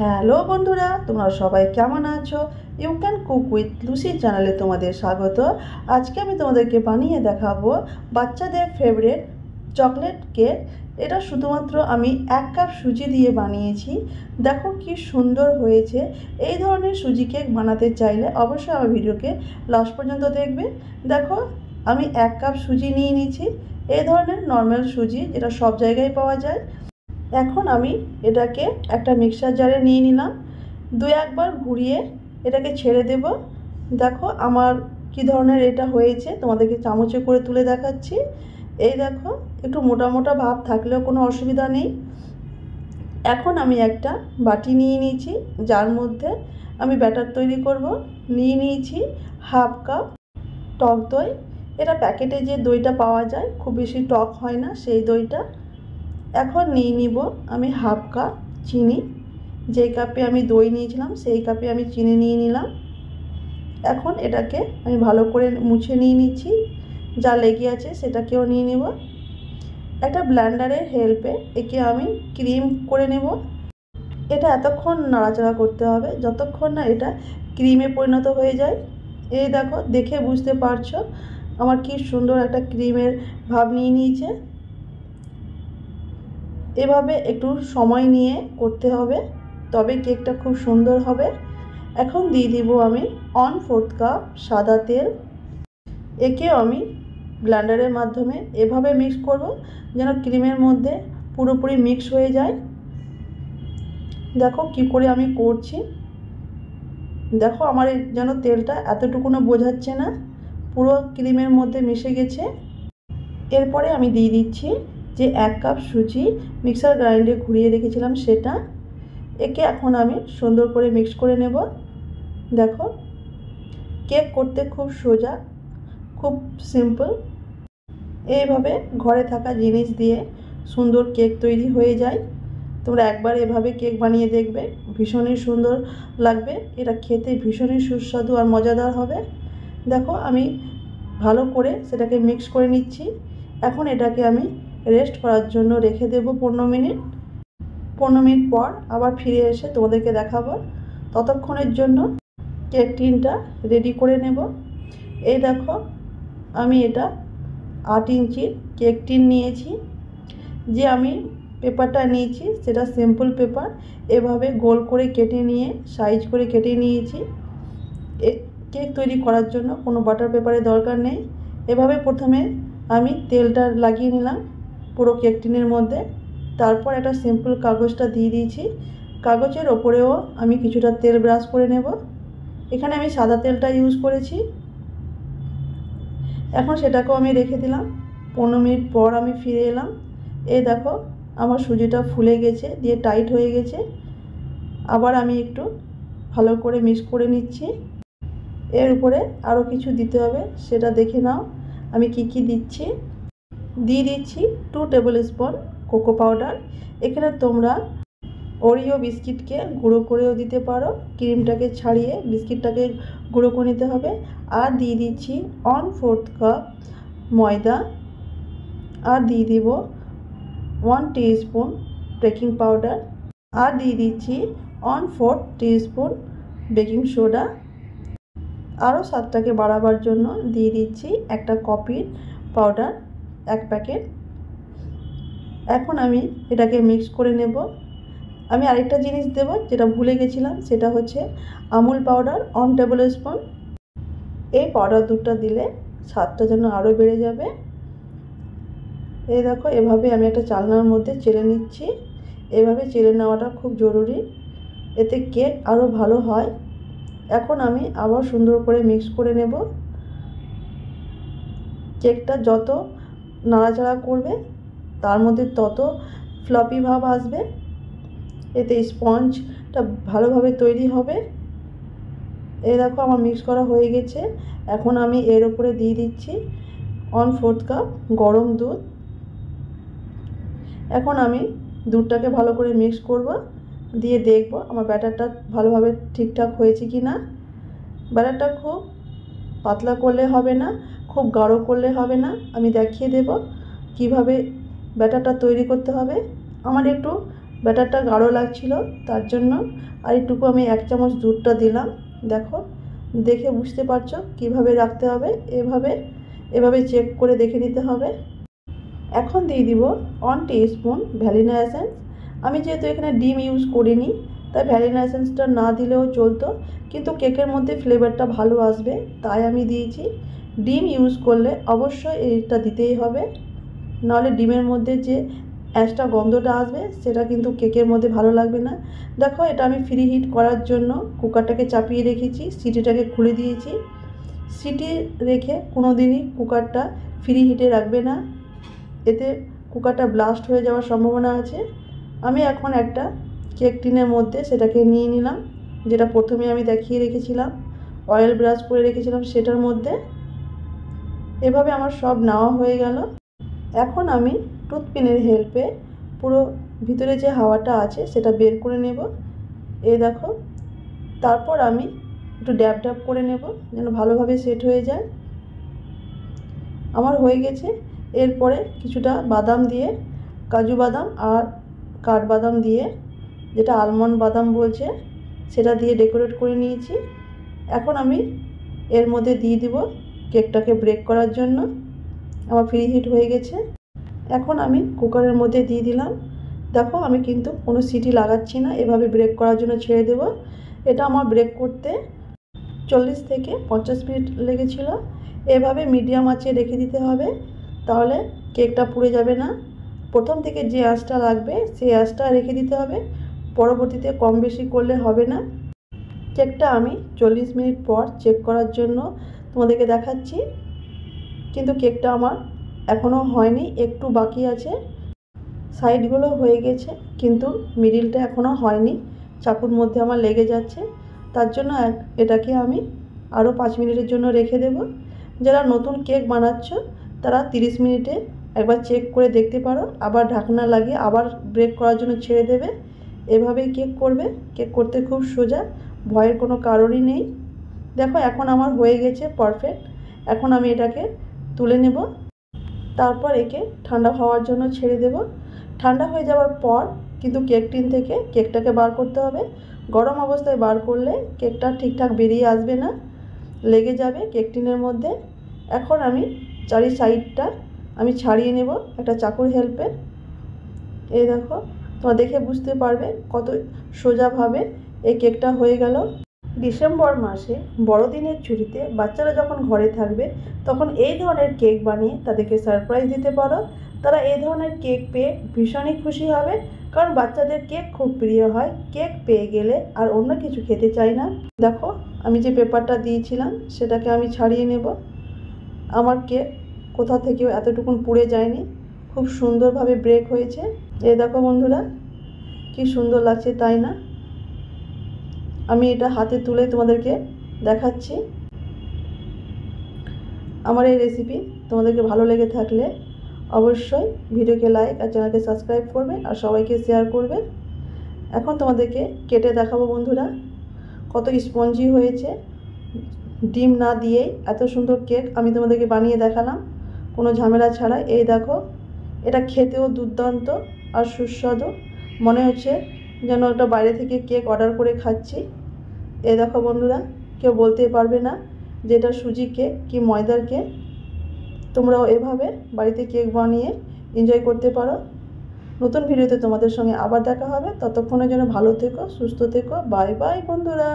Hello বন্ধুরা, তোমরা সবাই কেমন আছো? You can cook with Lucy চ্যানেলে তোমাদের স্বাগত। আজকে আমি তোমাদেরকে বানিয়ে দেখাবো বাচ্চাদের ফেভারিট চকলেট কেক। এটা শুধুমাত্র আমি 1 কাপ সুজি দিয়ে বানিয়েছি। দেখো কি সুন্দর হয়েছে। এই ধরনের সুজি কেক বানাতে চাইলে অবশ্যই আমার ভিডিওকে লাস্ট পর্যন্ত দেখবে। দেখো আমি 1 কাপ সুজি নিয়ে নিয়েছি, এই ধরনের নর্মাল সুজি যেটা সব জায়গায় পাওয়া যায়। এখন আমি এটাকে একটা মিক্সার জারে নিয়ে নিলাম। 2-1 বার ঘুরিয়ে এটাকে ছেড়ে দেব। দেখো আমার কি ধরনের এটা হয়েছে, তোমাদেরকে চামচে করে তুলে দেখাচ্ছি। এই দেখো একটু মোটা মোটা ভাব থাকলেও কোনো অসুবিধা নেই। এখন আমি একটা বাটি নিয়ে নিয়েছি, যার মধ্যে আমি ব্যাটার তৈরি করব। নিয়ে নিয়েছি 1/2 কাপ টক দই। এটা প্যাকেটে যে দইটা পাওয়া যায়, খুব বেশি টক হয় না সেই দইটা। এখন নিয়ে নিব আমি 1/2 কাপ চিনি। যেই কাপে আমি দই নিয়েছিলাম সেই কাপে আমি চিনি নিয়ে নিলাম। এখন এটাকে আমি ভালো করে মুছে নিয়ে নিচ্ছি, যা লেগে আছে সেটাকেও নিয়ে নেব। একটা ব্লেন্ডারের হেল্পে একে আমি ক্রিম করে নেব। এটা এতক্ষণ নাড়াচাড়া করতে হবে যতক্ষণ না এটা ক্রিমে পরিণত হয়ে যায়। এই দেখো, দেখে বুঝতে পারছো আমার কি সুন্দর একটা ক্রিমের ভাব নিয়ে নিয়েছে। এভাবে একটু সময় নিয়ে করতে হবে, তবে কেকটা খুব সুন্দর হবে। এখন দিয়ে দিব আমি 1/4 কাপ সাদা তেল। একেও আমি ব্লেন্ডারের মাধ্যমে এভাবে মিক্স করব যেন ক্রিমের মধ্যে পুরোপুরি মিক্স হয়ে যায়। দেখো কি করে আমি করছি। দেখো আমার যেন তেলটা এতটুকুনো বোঝাচ্ছে না, পুরো ক্রিমের মধ্যে মিশে গেছে। এরপরে আমি দিয়ে দিচ্ছি যে 1 কাপ সুজি মিক্সার গ্রাইন্ডে ঘুরিয়ে রেখেছিলাম সেটা। একে এখন আমি সুন্দর করে মিক্স করে নেব। দেখো কেক করতে খুব সোজা, খুব সিম্পল। এইভাবে ঘরে থাকা জিনিস দিয়ে সুন্দর কেক তৈরি হয়ে যায়। তোমরা একবার এভাবে কেক বানিয়ে দেখবে, ভীষণই সুন্দর লাগবে। এটা খেতে ভীষণই সুস্বাদু আর মজাদার হবে। দেখো আমি ভালো করে সেটাকে মিক্স করে নিচ্ছি। এখন এটাকে আমি রেস্ট করার জন্য রেখে দেব 15 মিনিট। 15 মিনিট পর আবার ফিরে এসে তোমাদেরকে দেখাবো। ততক্ষণের জন্য কেক টিনটা রেডি করে নেব। এই দেখো আমি এটা 8 ইঞ্চির কেক টিন নিয়েছি। যে আমি পেপারটা নিয়েছি সেটা সিম্পল পেপার। এভাবে গোল করে কেটে নিয়ে সাইজ করে কেটে নিয়েছি। কেক তৈরি করার জন্য কোনো বাটার পেপারের দরকার নেই। এভাবে প্রথমে আমি তেলটা লাগিয়ে নিলাম পুরো কেক টিনের মধ্যে। তারপর একটা সিম্পল কাগজটা দিয়ে দিয়েছি। কাগজের ওপরেও আমি কিছুটা তেল ব্রাশ করে নেব। এখানে আমি সাদা তেলটা ইউজ করেছি। এখন সেটাকেও আমি রেখে দিলাম। 15 মিনিট পর আমি ফিরে এলাম। এই দেখো আমার সুজিটা ফুলে গেছে, দিয়ে টাইট হয়ে গেছে। আবার আমি একটু ভালো করে মিক্স করে নিচ্ছি। এর উপরে আরও কিছু দিতে হবে, সেটা দেখে নাও আমি কি কি দিচ্ছি। দিয়ে দিচ্ছি 2 টেবিল স্পুন কোকো পাউডার। এখানে তোমরা ওরিও বিস্কিটকে গুঁড়ো করেও দিতে পারো, ক্রিমটাকে ছাড়িয়ে বিস্কিটটাকে গুঁড়ো করে নিতে হবে। আর দিয়ে দিচ্ছি 1/4 কাপ ময়দা। আর দিয়ে দিব 1 টিস্পুন বেকিং পাউডার। আর দিয়ে দিচ্ছি 1/4 টিস্পুন বেকিং সোডা। আরও স্বাদটাকে বাড়াবার জন্য দিয়ে দিচ্ছি একটা কফি পাউডার 1 প্যাকেট। এখন আমি এটাকে মিক্স করে নেব। আমি আরেকটা জিনিস দেব যেটা ভুলে গেছিলাম, সেটা হচ্ছে আমুল পাউডার 1 টেবিল স্পুন। এই পাউডার দুধটা দিলে স্বাদটা যেন আরও বেড়ে যাবে। এই দেখো এভাবে আমি একটা চালনার মধ্যে চেলে নিচ্ছি। এভাবে চেলে নেওয়াটা খুব জরুরি, এতে কেক আরও ভালো হয়। এখন আমি আবার সুন্দর করে মিক্স করে নেব। কেকটা যত নাড়াচাড়া করবে তার মধ্যে তত ফ্লপি ভাব আসবে, এতে স্পঞ্জটা ভালোভাবে তৈরি হবে। এই দেখো আমার মিক্স করা হয়ে গেছে। এখন আমি এর উপরে দিয়ে দিচ্ছি 1/4 কাপ গরম দুধ। এখন আমি দুধটাকে ভালো করে মিক্স করব, দিয়ে দেখব আমার ব্যাটারটা ভালোভাবে ঠিকঠাক হয়েছে কি না। ব্যাটারটা খুব পাতলা করলে হবে না, খুব গাঢ় করলে হবে না। আমি দেখিয়ে দেব কিভাবে ব্যাটারটা তৈরি করতে হবে। আমার একটু ব্যাটারটা গাঢ় লাগছিল, তার জন্য আর একটুকু আমি 1 চামচ দুধটা দিলাম। দেখো, দেখে বুঝতে পারছো কিভাবে রাখতে হবে। এভাবে চেক করে দেখে নিতে হবে। এখন দিয়ে দিব 1 টিস্পুন ভ্যানিলা এসেন্স। আমি যেহেতু এখানে ডিম ইউজ করিনি, তাই ভ্যানিলা এসেন্সটা না দিলেও চলতো, কিন্তু কেকের মধ্যে ফ্লেভারটা ভালো আসবে, তাই আমি দিয়েছি। ডিম ইউজ করলে অবশ্যই এইটা দিতেই হবে, নাহলে ডিমের মধ্যে যে অ্যাশটা গন্ধটা আসবে সেটা কিন্তু কেকের মধ্যে ভালো লাগবে না। দেখো, এটা আমি ফ্রি হিট করার জন্য কুকারটাকে চাপিয়ে রেখেছি, সিটিটাকে খুলে দিয়েছি। সিটি রেখে কোনো দিনই কুকারটা ফ্রি হিটে রাখবে না, এতে কুকারটা ব্লাস্ট হয়ে যাওয়ার সম্ভাবনা আছে। আমি এখন একটা কেক টিনের মধ্যে সেটাকে নিয়ে নিলাম, যেটা প্রথমে আমি দেখিয়ে রেখেছিলাম, অয়েল ব্রাশ করে রেখেছিলাম সেটার মধ্যে। এভাবে আমার সব নেওয়া হয়ে গেল। এখন আমি টুথপিনের হেল্পে পুরো ভিতরে যে হাওয়াটা আছে সেটা বের করে নেব। এই দেখো, তারপর আমি একটু ড্যাব ড্যাব করে নেব যেন ভালোভাবে সেট হয়ে যায়। আমার হয়ে গেছে। এরপরে কিছুটা বাদাম দিয়ে, কাজু বাদাম আর কাঠবাদাম দিয়ে, যেটা আলমন্ড বাদাম বলছে, সেটা দিয়ে ডেকোরেট করে নিয়েছি। এখন আমি এর মধ্যে দিয়ে দিব কেকটাকে ব্রেক করার জন্য। আমার ফ্রি হিট হয়ে গেছে। এখন আমি কুকারের মধ্যে দিয়ে দিলাম। দেখো, আমি কিন্তু কোনো সিটি লাগাচ্ছি না, এভাবে ব্রেক করার জন্য ছেড়ে দেব। এটা আমার ব্রেক করতে 40 থেকে 50 মিনিট লেগেছিল। এভাবে মিডিয়াম আঁচে রেখে দিতে হবে, তাহলে কেকটা পুড়ে যাবে না। প্রথম থেকে যে আঁচটা লাগবে সেই আঁচটা রেখে দিতে হবে, পরবর্তীতে কম বেশি করলে হবে না। কেকটা আমি 40 মিনিট পর চেক করার জন্য তোমাদেরকে দেখাচ্ছি, কিন্তু কেকটা আমার এখনও হয়নি, একটু বাকি আছে। সাইডগুলো হয়ে গেছে, কিন্তু মিডিলটা এখনও হয়নি, চাকুর মধ্যে আমার লেগে যাচ্ছে। তার জন্য এটাকে আমি আরও 5 মিনিটের জন্য রেখে দেব। যারা নতুন কেক বানাচ্ছ তারা 30 মিনিটে একবার চেক করে দেখতে পারো, আবার ঢাকনা লাগিয়ে আবার ব্রেক করার জন্য ছেড়ে দেবে। এভাবেই কেক করবে। কেক করতে খুব সোজা, ভয়ের কোনো কারণই নেই। দেখো, এখন আমার হয়ে গেছে পারফেক্ট। এখন আমি এটাকে তুলে নেব, তারপর একে ঠান্ডা হওয়ার জন্য ছেড়ে দেব। ঠান্ডা হয়ে যাওয়ার পর কিন্তু কেক টিন থেকে কেকটাকে বার করতে হবে। গরম অবস্থায় বার করলে কেকটা ঠিকঠাক বেরিয়ে আসবে না, লেগে যাবে কেক টিনের মধ্যে। এখন আমি চারি সাইডটা আমি ছাড়িয়ে নেব একটা চাকুর হেল্পে। এই দেখো, তোমরা দেখে বুঝতে পারবে কত সোজাভাবে এই কেকটা হয়ে গেল। ডিসেম্বর মাসে বড়দিনের ছুটিতে বাচ্চারা যখন ঘরে থাকবে তখন এই ধরনের কেক বানিয়ে তাদেরকে সারপ্রাইজ দিতে পারো। তারা এই ধরনের কেক পেয়ে ভীষণই খুশি হবে, কারণ বাচ্চাদের কেক খুব প্রিয় হয়। কেক পেয়ে গেলে আর অন্য কিছু খেতে চায় না। দেখো, আমি যে পেপারটা দিয়েছিলাম সেটাকে আমি ছাড়িয়ে নেব। আমার কেক কোথা থেকেও এতটুকুন পুড়ে যায়নি, খুব সুন্দরভাবে ব্রেক হয়েছে। এই দেখো বন্ধুরা, কি সুন্দর লাগছে তাই না? আমি এটা হাতে তুলে তোমাদেরকে দেখাচ্ছি। আমার এই রেসিপি তোমাদেরকে ভালো লেগে থাকলে অবশ্যই ভিডিওকে লাইক আর চ্যানেলকে সাবস্ক্রাইব করবে আর সবাইকে শেয়ার করবে। এখন তোমাদেরকে কেটে দেখাবো বন্ধুরা, কত স্পঞ্জি হয়েছে। ডিম না দিয়েই এত সুন্দর কেক আমি তোমাদেরকে বানিয়ে দেখালাম, কোনো ঝামেলা ছাড়াই। এই দেখো, এটা খেতেও দুর্দান্ত আর সুস্বাদু, মনে হচ্ছে যেন ওটা বাইরে থেকে কেক অর্ডার করে খাচ্ছি। এই দেখো বন্ধুরা, কেউ বলতে পারবে না যে এটা সুজি কেক কি ময়দার কেক। তোমরাও এভাবে বাড়িতে কেক বানিয়ে এনজয় করতে পারো। নতুন ভিডিওতে তোমাদের সঙ্গে আবার দেখা হবে, ততক্ষণের জন্য ভালো থেকো, সুস্থ থেকো। বাই বাই বন্ধুরা।